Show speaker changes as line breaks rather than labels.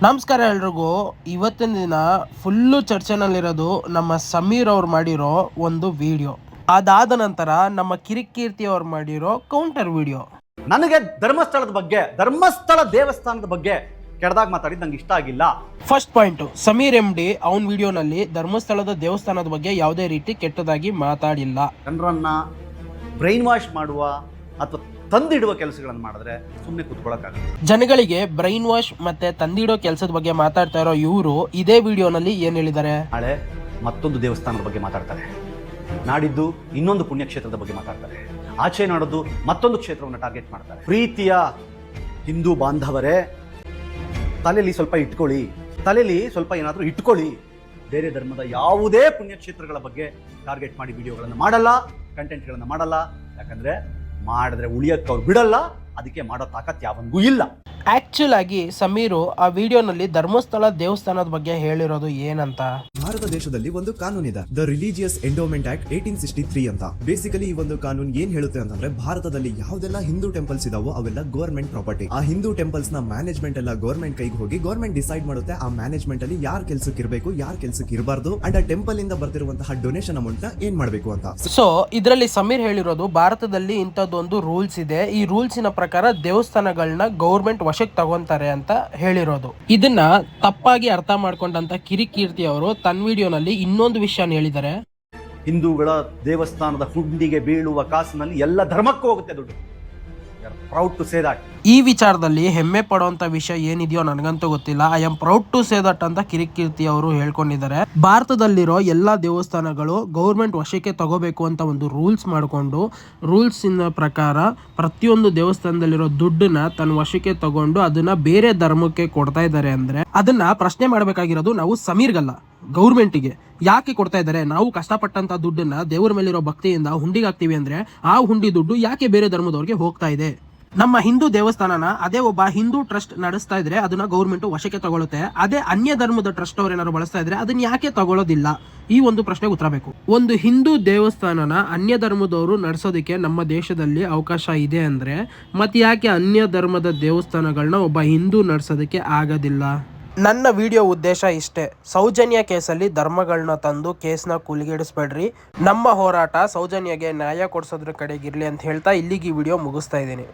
ನಮಸ್ಕಾರ ಎಲ್ರಿಗೂ. ಇವತ್ತಿನ ದಿನ ಫುಲ್ಲು ಚರ್ಚೆನಲ್ಲಿರೋದು ನಮ್ಮ ಸಮೀರ್ ಅವ್ರು ಮಾಡಿರೋ ಒಂದು ವಿಡಿಯೋ. ಅದಾದ ನಂತರ ನಮ್ಮ ಕಿರಿಕೀರ್ತಿ ಅವ್ರು ಮಾಡಿರೋ ಕೌಂಟರ್ ವಿಡಿಯೋ.
ನನಗೆ ಧರ್ಮಸ್ಥಳ ದೇವಸ್ಥಾನದ ಬಗ್ಗೆ ಕೆಡದಾಗ ಮಾತಾಡಿದ್ ನಂಗೆ ಇಷ್ಟ ಆಗಿಲ್ಲ.
ಫಸ್ಟ್ ಪಾಯಿಂಟ್, ಸಮೀರ್ MD ಅವನ ವಿಡಿಯೋನಲ್ಲಿ ಧರ್ಮಸ್ಥಳದ ದೇವಸ್ಥಾನದ ಬಗ್ಗೆ ಯಾವುದೇ ರೀತಿ ಕೆಟ್ಟದಾಗಿ ಮಾತಾಡಿಲ್ಲ.
ಜನರನ್ನ ಬ್ರೈನ್ ವಾಶ್ ಮಾಡುವ ಅಥವಾ ತಂದಿಡುವ ಕೆಲಸಗಳನ್ನು ಮಾಡಿದ್ರೆ ಸುಮ್ಮನೆ ಕೂತ್ಕೊಳ್ಳೋಕ್ಕಾಗಲ್ಲ.
ಜನಗಳಿಗೆ ಬ್ರೈನ್ ವಾಶ್ ಮತ್ತೆ ತಂದಿಡೋ ಕೆಲಸದ ಬಗ್ಗೆ ಮಾತಾಡ್ತಾ ಇರೋ ಇವರು ಇದೇ ವಿಡಿಯೋನಲ್ಲಿ ಏನ್ ಹೇಳಿದ್ದಾರೆ?
ನಾಳೆ ಮತ್ತೊಂದು ದೇವಸ್ಥಾನದ ಬಗ್ಗೆ ಮಾತಾಡ್ತಾರೆ, ನಾಡಿದ್ದು ಇನ್ನೊಂದು ಪುಣ್ಯಕ್ಷೇತ್ರದ ಬಗ್ಗೆ ಮಾತಾಡ್ತಾರೆ, ಆಚೆ ನಾಡದ್ದು ಮತ್ತೊಂದು ಕ್ಷೇತ್ರವನ್ನು ಟಾರ್ಗೆಟ್ ಮಾಡ್ತಾರೆ. ಪ್ರೀತಿಯ ಹಿಂದೂ ಬಾಂಧವರೇ, ತಲೆಯಲ್ಲಿ ಸ್ವಲ್ಪ ಏನಾದರೂ ಇಟ್ಕೊಳ್ಳಿ. ಬೇರೆ ಧರ್ಮದ ಯಾವುದೇ ಪುಣ್ಯಕ್ಷೇತ್ರಗಳ ಬಗ್ಗೆ ಟಾರ್ಗೆಟ್ ಮಾಡಿ ವಿಡಿಯೋಗಳನ್ನು ಮಾಡಲ್ಲ, ಕಂಟೆಂಟ್ಗಳನ್ನು ಮಾಡಲ್ಲ. ಯಾಕಂದ್ರೆ ಮಾಡಿದ್ರೆ ಉಳಿಯಕ್ಕೆ ಅವ್ರು ಬಿಡಲ್ಲ, ಅದಕ್ಕೆ ಮಾಡೋ ತಾಕತ್ ಯಾವನಿಗೂ ಇಲ್ಲ.
ಆಕ್ಚುಲ್ ಆಗಿ ಸಮೀರು ಆ ವಿಡಿಯೋನಲ್ಲಿ ಧರ್ಮಸ್ಥಳ ದೇವಸ್ಥಾನದ ಬಗ್ಗೆ ಹೇಳಿರೋದು ಏನಂತ?
ಭಾರತ ದೇಶದಲ್ಲಿ ಒಂದು ಕಾನೂನಿದೆ, ದ ರಿಲಿಜಿಯಸ್ ಎಂಡೋಮೆಂಟ್ ಆಕ್ಟ್ 1863 ಅಂತ. ಬೇಸಿಕಲಿ ಈ ಒಂದು ಕಾನೂನು ಏನ್ ಹೇಳುತ್ತೆ ಅಂತಂದ್ರೆ, ಭಾರತದಲ್ಲಿ ಯಾವ್ದೆಲ್ಲ ಹಿಂದೂ ಟೆಂಪಲ್ಸ್ ಇದಾವೋ ಅವೆಲ್ಲ ಗವರ್ಮೆಂಟ್ ಪ್ರಾಪರ್ಟಿ. ಆ ಹಿಂದೂ ಟೆಂಪಲ್ಸ್ ನ ಮ್ಯಾನೇಜ್ಮೆಂಟ್ ಎಲ್ಲ ಗವರ್ಮೆಂಟ್ ಕೈಗೆ ಹೋಗಿ ಗವರ್ಮೆಂಟ್ ಡಿಸೈಡ್ ಮಾಡುತ್ತೆ ಆ ಮ್ಯಾನೇಜ್ಮೆಂಟ್ ಅಲ್ಲಿ ಯಾರ್ ಕೆಲ್ಸಕ್ಕೆ ಇರಬೇಕು, ಯಾರ್ ಕೆಲ್ಸಕ್ಕೆ ಇರಬಾರ್ದು, ಅಂಡ್ ಆ ಟೆಂಪಲ್ ಇಂದ ಬರ್ತಿರುವಂತಹ ಡೊನೇಷನ್ ಅಮೌಂಟ್ ನ ಏನ್ ಮಾಡಬೇಕು ಅಂತ.
ಸೊ ಇದರಲ್ಲಿ ಸಮೀರ್ ಹೇಳಿರೋದು ಭಾರತದಲ್ಲಿ ಇಂಥದ್ದೊಂದು ರೂಲ್ಸ್ ಇದೆ, ಈ ರೂಲ್ಸಿನ ಪ್ರಕಾರ ದೇವಸ್ಥಾನಗಳನ್ನ ಗೌರ್ಮೆಂಟ್ ವಶಕ್ಕೆ ತಗೊಂತಾರೆ ಅಂತ ಹೇಳಿರೋದು. ಇದನ್ನ ತಪ್ಪಾಗಿ ಅರ್ಥ ಮಾಡ್ಕೊಂಡಂತ ಕಿರಿಕೀರ್ತಿ ಅವರು ತನ್ನ ವಿಡಿಯೋನಲ್ಲಿ ಇನ್ನೊಂದು ವಿಷಯ ಹೇಳಿದ್ದಾರೆ.
ಹಿಂದೂಗಳ ದೇವಸ್ಥಾನದ ಹುಂಡಿಗೆ ಬೀಳುವ ಕಾಸಿನಲ್ಲಿ ಎಲ್ಲ ಧರ್ಮಕ್ಕೂ ಹೋಗುತ್ತೆ ದುಡ್ಡು. Proud to say that.
ಈ ವಿಚಾರದಲ್ಲಿ ಹೆಮ್ಮೆ ಪಡುವಂತ ವಿಷಯ ಏನಿದೆಯೋ ನನಗಂತೂ ಗೊತ್ತಿಲ್ಲ. I am proud to say that ಅಂತ ಕಿರಿಕೀರ್ತಿ ಅವರು ಹೇಳ್ಕೊಂಡಿದ್ದಾರೆ. ಭಾರತದಲ್ಲಿರೋ ಎಲ್ಲಾ ದೇವಸ್ಥಾನಗಳು ಗೌರ್ಮೆಂಟ್ ವಶಕ್ಕೆ ತಗೋಬೇಕು ಅಂತ ಒಂದು ರೂಲ್ಸ್ ಮಾಡಿಕೊಂಡು, ರೂಲ್ಸಿನ ಪ್ರಕಾರ ಪ್ರತಿಯೊಂದು ದೇವಸ್ಥಾನದಲ್ಲಿರೋ ದುಡ್ಡನ್ನ ತನ್ನ ವಶಕ್ಕೆ ತಗೊಂಡು ಅದನ್ನ ಬೇರೆ ಧರ್ಮಕ್ಕೆ ಕೊಡ್ತಾ ಇದ್ದಾರೆ ಅಂದ್ರೆ ಅದನ್ನ ಪ್ರಶ್ನೆ ಮಾಡಬೇಕಾಗಿರೋದು ನಾವು ಸಮೀರ್ಗಲ್ಲ, ಗೌರ್ಮೆಂಟಿಗೆ. ಯಾಕೆ ಕೊಡ್ತಾ ಇದ್ದಾರೆ? ನಾವು ಕಷ್ಟಪಟ್ಟಂತ ದುಡ್ಡನ್ನ ದೇವರ ಮೇಲಿರೋ ಭಕ್ತಿಯಿಂದ ಹುಂಡಿಗೆ ಹಾಕ್ತಿವಿ ಅಂದ್ರೆ ಆ ಹುಂಡಿ ದುಡ್ಡು ಯಾಕೆ ಬೇರೆ ಧರ್ಮದವ್ರಿಗೆ ಹೋಗ್ತಾ ಇದೆ? ನಮ್ಮ ಹಿಂದೂ ದೇವಸ್ಥಾನನ ಅದೇ ಒಬ್ಬ ಹಿಂದೂ ಟ್ರಸ್ಟ್ ನಡೆಸ್ತಾ ಇದ್ರೆ ಅದನ್ನ ಗೌರ್ಮೆಂಟ್ ವಶಕ್ಕೆ ತಗೊಳುತ್ತೆ. ಅದೇ ಅನ್ಯ ಧರ್ಮದ ಟ್ರಸ್ಟ್ ಅವ್ರು ಏನಾದ್ರು ಬಳಸ್ತಾ ಇದ್ರೆ ಅದನ್ನ ಯಾಕೆ ತಗೊಳ್ಳೋದಿಲ್ಲ? ಈ ಒಂದು ಪ್ರಶ್ನೆಗೆ ಉತ್ತರ ಬೇಕು. ಒಂದು ಹಿಂದೂ ದೇವಸ್ಥಾನನ ಅನ್ಯ ಧರ್ಮದವರು ನಡೆಸೋದಕ್ಕೆ ನಮ್ಮ ದೇಶದಲ್ಲಿ ಅವಕಾಶ ಇದೆ ಅಂದ್ರೆ ಮತ್ತೆ ಯಾಕೆ ಅನ್ಯ ಧರ್ಮದ ದೇವಸ್ಥಾನಗಳನ್ನ ಒಬ್ಬ ಹಿಂದೂ ನಡೆಸೋದಕ್ಕೆ ಆಗೋದಿಲ್ಲ? ನನ್ನ ವಿಡಿಯೋ ಉದ್ದೇಶ ಇಷ್ಟೇ. ಸೌಜನ್ಯ ಕೇಸಲ್ಲಿ ಧರ್ಮಗಳನ್ನ ತಂದು ಕೇಸ್ನ ಕುಲಿಗೆಡಿಸ್ಬೇಡ್ರಿ. ನಮ್ಮ ಹೋರಾಟ ಸೌಜನ್ಯಗೆ ನ್ಯಾಯ ಕೊಡಿಸೋದ್ರ ಕಡೆಗಿರ್ಲಿ ಅಂತ ಹೇಳ್ತಾ ಇಲ್ಲಿಗೆ ಈ ವಿಡಿಯೋ ಮುಗಿಸ್ತಾ ಇದ್ದೀನಿ.